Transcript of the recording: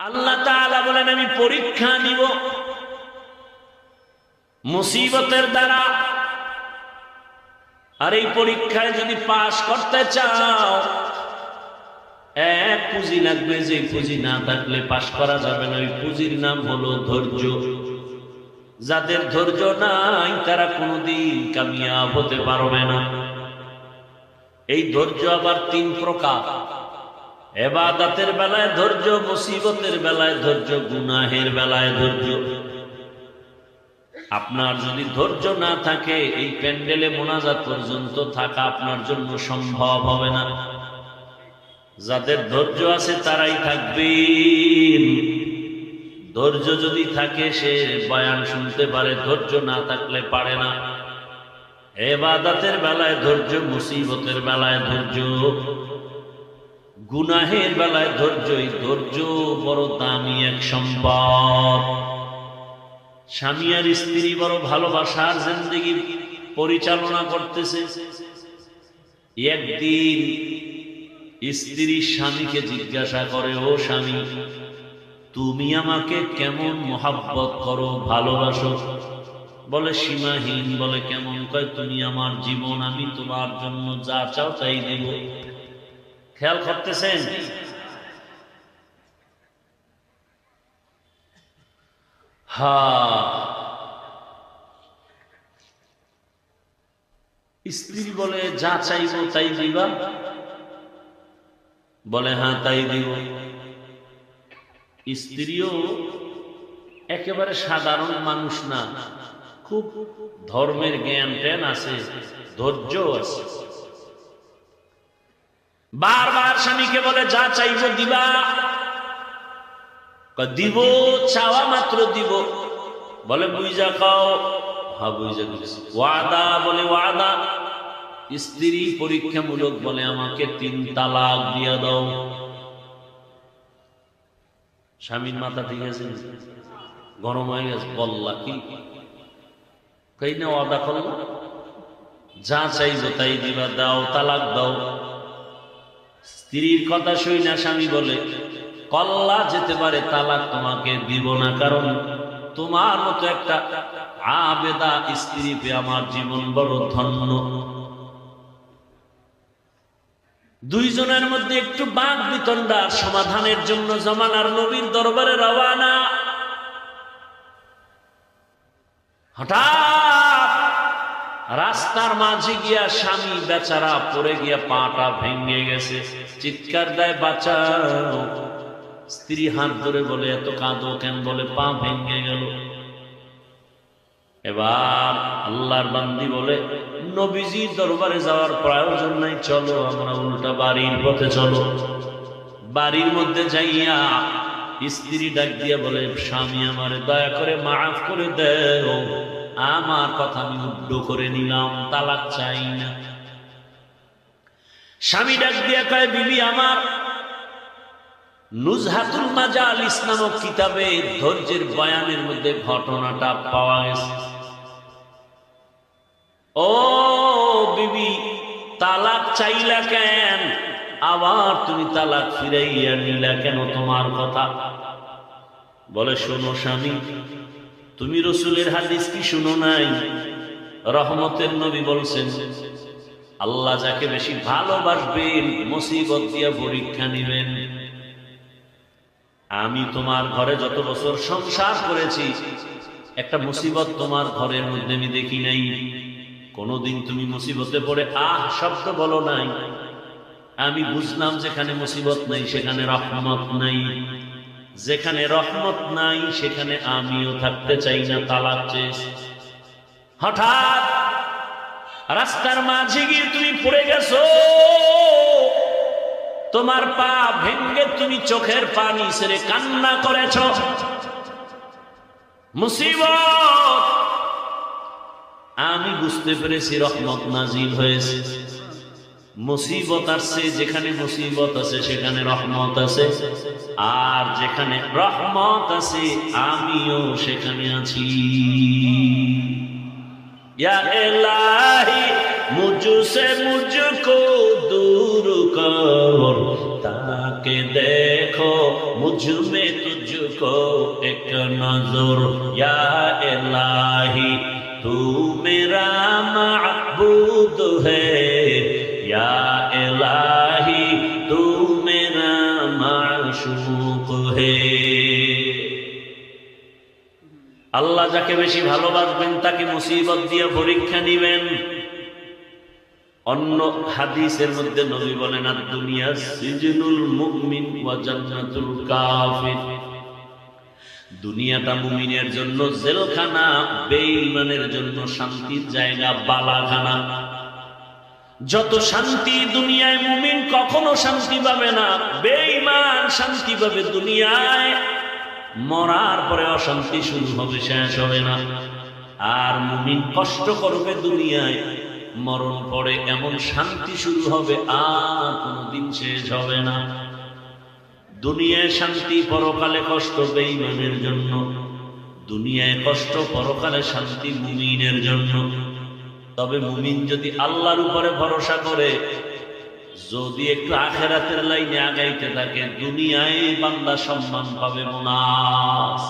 আল্লাহ তাআলা বলেন আমি পরীক্ষা নিব মুসিবতের দ্বারা, আর এই পরীক্ষায় যদি পাশ করতে চাও এক পুঁজি লাগবে, যে পুঁজি না থাকলে পাশ করা যাবে না। ওই পুঁজির নাম হলো ধৈর্য। যাদের ধৈর্য নাই তারা কোনোদিন কামিয়াব হতে পারবে না। এই ধৈর্য আবার তিন প্রকার: ইবাদতের বেলায় ধৈর্য, মুসিবতের বেলায় ধৈর্য, গুনাহের বেলায় ধৈর্য। আপনার যদি ধৈর্য না থাকে এই প্যান্ডেলে মোনাজাত পর্যন্ত থাকা আপনার জন্য সম্ভব হবে না। যাদের ধৈর্য আছে তারাই থাকবেন। ধৈর্য যদি থাকে সে বয়ান শুনতে পারে, ধৈর্য না থাকলে পারে না। ইবাদতের বেলায় ধৈর্য, মুসিবতের বেলায় ধৈর্য, গুনাহের বেলায় ধৈর্য। এই ধৈর্য বড় দামি এক সম্পদ। স্বামী আর স্ত্রী বড় ভালোবাসার জিন্দেগি পরিচালনা করতেছে। একদিন স্ত্রী স্বামীকে জিজ্ঞাসা করে, ও স্বামী, তুমি আমাকে কেমন মহাব্বত করো, ভালোবাসো? বলে সীমাহীন। বলে কেমন? কয় তুমি আমার জীবন, আমি তোমার জন্য যা চাও তাই দেব। খেয়াল করতেছেন? স্ত্রী বলে যা চাইবো তাই দিবা? বলে হ্যাঁ তাই দিব। স্ত্রীও একেবারে সাধারণ মানুষ না, খুব ধর্মের জ্ঞান ট্যান আছে, ধৈর্য আছে। বারবার স্বামীকে বলে যা চাইবো দিবা? দিব, চাওয়া মাত্র দিব। বলে বুঝা খাও? হ্যাঁ বুঝা দিচ্ছি। ওয়াদা? বলে ওয়াদা। স্ত্রী পরীক্ষামূলক বলে আমাকে 3 তালাক দিয়া দাও। স্বামীর মাথা ঠিক আছে, গরম হয়ে গেছে। বললা কি? কই না ওয়াদা করলাম, যা চাইবো তাই দিবা, দাও, তালাক দাও। স্ত্রীর কথা শুই না স্বামী বলে কল্লা যেতে পারে, তালাক তোমাকে দিব না, কারণ তোমার মতো একটা আবেদা স্ত্রী পেয়ে আমার জীবন বড় ধন্য। দুইজনের মধ্যে একটু বাক বিতণ্ডার সমাধানের জন্য জামানার নবীর দরবারে রওয়ানা। হঠাৎ রাস্তার মাঝে গিয়া স্বামী বেচারা পড়ে গিয়া পাটা ভেঙে গেছে। চিৎকার দেয় বাঁচাও। স্ত্রী হাত ধরে বলে এত কাঁদো কেন? বলে পা ভেঙে গেল। এবার আল্লাহর বান্দি বলে নবীজির দরবারে যাওয়ার প্রয়োজন নাই, চলো আমরা উল্টা বাড়ির পথে চলো। বাড়ির মধ্যে যাইয়া স্ত্রী ডাক দিয়া বলে স্বামী আমারে দয়া করে মাফ করে দেও, আমার কথা আমি উড্ড করে নিলাম, তালাক চাই না। স্বামী ডাক দিয়া কয় বিবি আমার, নুজহাতুল মাজালিস নামক কিতাবে ধৈর্যের বয়ানের মধ্যে ঘটনাটা পাওয়া গেছে। ও বিবি, তালাক চাইলা কেন? আবার তুমি তালাক ফিরাইয়া নিলা কেন? তোমার কথা। বলে শোনো স্বামী, তুমি রসুলের হাদিস কি শুনো নাই? রহমতের নবী বলছেন আল্লাহ যাকে বেশি ভালোবাসবেন মুসিবত দিয়া পরীক্ষা নিবেন। আমি তোমার ঘরে যত বছর সংসার করেছি একটা মুসিবত তোমার ঘরের মধ্যে আমি দেখি নাই। কোনদিন তুমি মুসিবতে পড়ে আহ শব্দ বলো নাই। আমি বুঝলাম যেখানে মুসিবত নাই সেখানে রহমত নাই, যেখানে রহমত নাই সেখানে আমিও থাকতে চাই না, তালাক চেয়েছি। হঠাৎ রাস্তার মাঝে গিয়ে তুমি পড়ে গেছো, তোমার পা ভেঙ্গে তুমি চোখের পানি ছেড়ে কান্না করেছ। মুসিবত, আমি বুঝতে পেরেছি রহমত নাজিল হয়েছে। মুসিবত আসছে, যেখানে মুসিবত আছে সেখানে রহমত আছে, আর যেখানে রহমত আছে আমিও সেখানে আছি। ইয়া ইলাহি মুঝসে মুঝকো দূর কর, के देखो मुझ में तुझको एक नजर या इलाही तू मेरा महबूब है या इलाही तू मेरा माशूक है। আল্লাহ যাকে বেশি ভালোবাসবেন তাকে মুসিবত দিয়ে পরীক্ষা নিবেন। অন্য হাদিসের মধ্যে নবী বলেন দুনিয়া সিজনুল মুমিন ওয়া জান্নাতুল কাফির, দুনিয়াটা মুমিনের জন্য জেলখানা, বেঈমানের জন্য শান্তির জায়গা, বালাখানা। যত শান্তি দুনিয়ায় মুমিন কখনো শান্তি পাবে না, বেঈমান শান্তি পাবে দুনিয়ায়, মরার পরে অশান্তি শুরু হবে, শেষ হবে না। আর মুমিন কষ্ট করবে দুনিয়ায়, মরণ পরে এমন শান্তি শুরু হবে আর কোনদিন শেষ হবে না। দুনিয়ায় শান্তি, পরকালে কষ্ট বেঈমানের জন্য, দুনিয়ায় কষ্ট, পরকালে শান্তি মুমিনের জন্য। তবে মুমিন যদি আল্লাহর উপরে ভরসা করে, যদি একটু আখিরাতের লাইনে আগাইতে থাকে, দুনিয়ায় বান্দা সম্মান পাবে মুনাফ।